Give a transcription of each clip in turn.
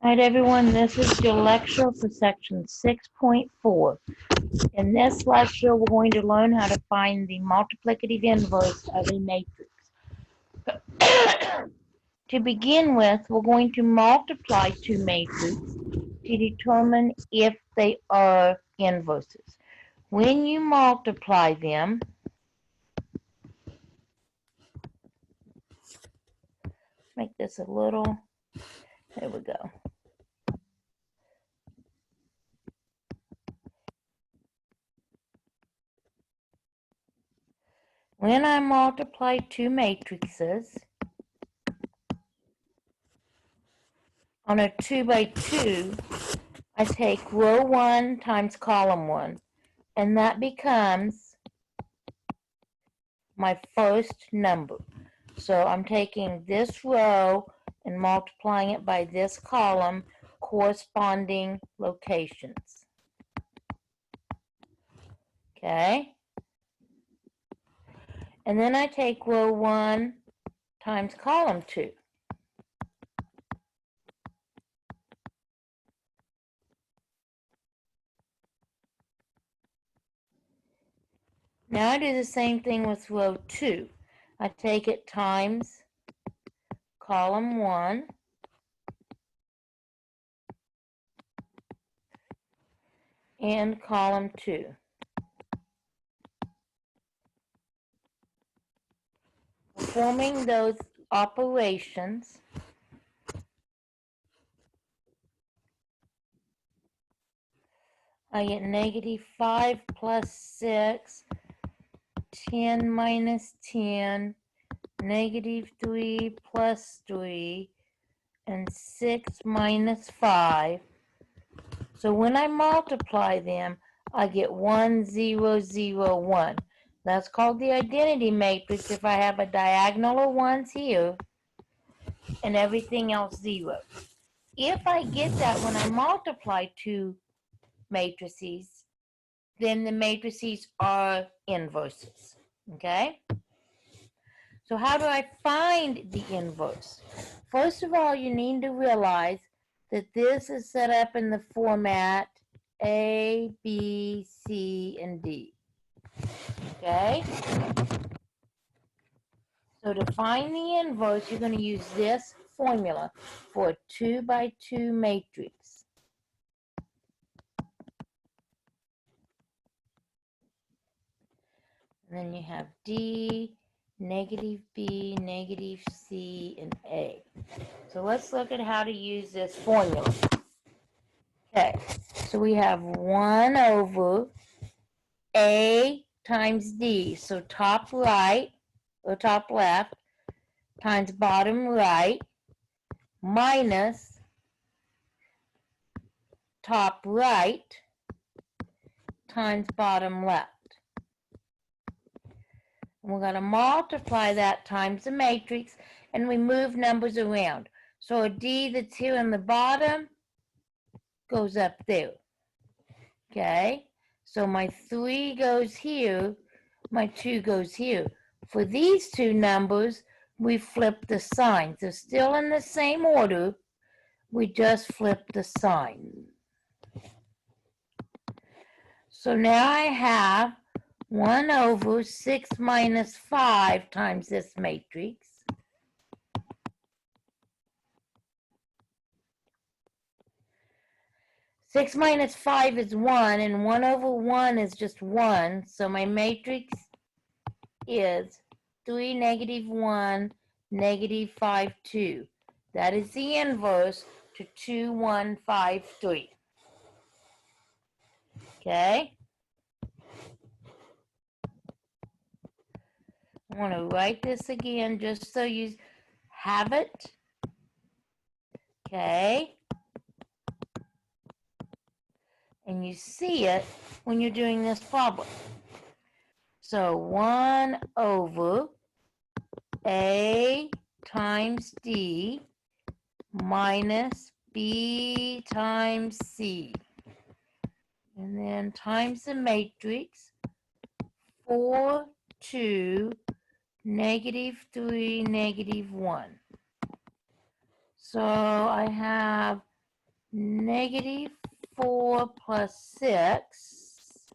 All right, everyone, this is your lecture for section 6.4. In this lecture, we're going to learn how to find the multiplicative inverse of a matrix. To begin with, we're going to multiply two matrices to determine if they are inverses. When you multiply them, make this a little, there we go. When I multiply two matrices on a 2 by 2, I take row 1 times column 1, and that becomes my first number. So I'm taking this row and multiplying it by this column, corresponding locations. Okay? And then I take row 1 times column 2. Now I do the same thing with row 2. I take it times column 1, and column 2. Performing those operations, I get -5 plus 6, 10 minus 10, -3 plus 3, and 6 minus 5. So when I multiply them, I get 1, 0, 0, 1. That's called the identity matrix if I have a diagonal of 1s here and everything else 0. If I get that when I multiply two matrices, then the matrices are inverses. Okay? So how do I find the inverse? First of all, you need to realize that this is set up in the format A, B, C, and D. Okay? So to find the inverse, you're going to use this formula for a 2 by 2 matrix. And then you have D, -B, -C, and A. So let's look at how to use this formula. Okay, so we have 1 over A times D. So top right, or top left, times bottom right, minus top right times bottom left. And we're going to multiply that times the matrix, and we move numbers around. So a D that's here in the bottom goes up there. Okay, so my 3 goes here, my 2 goes here. For these two numbers, we flip the signs. They're still in the same order, we just flip the sign. So now I have 1 over 6 minus 5 times this matrix. Six minus 5 is 1, and 1 over 1 is just 1. So my matrix is 3, -1, -5, 2. That is the inverse to 2, 1, 5, 3. Okay? I want to write this again just so you have it. Okay? And you see it when you're doing this problem. So 1 over A times D minus B times C. And then times the matrix, 4, 2, -3, -1. So I have negative 4 plus 6,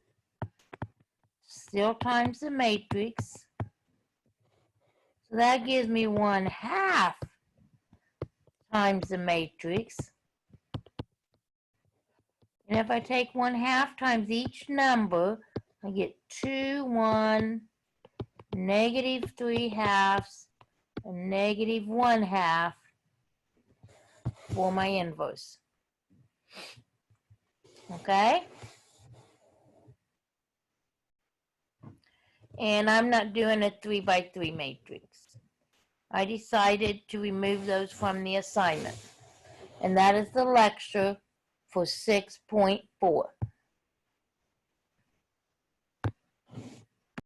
still times the matrix. So that gives me 1/2 times the matrix. And if I take 1/2 times each number, I get 2, 1, negative 3/2, and negative 1/2 for my inverse. Okay? And I'm not doing a 3 by 3 matrix. I decided to remove those from the assignment. And that is the lecture for 6.4.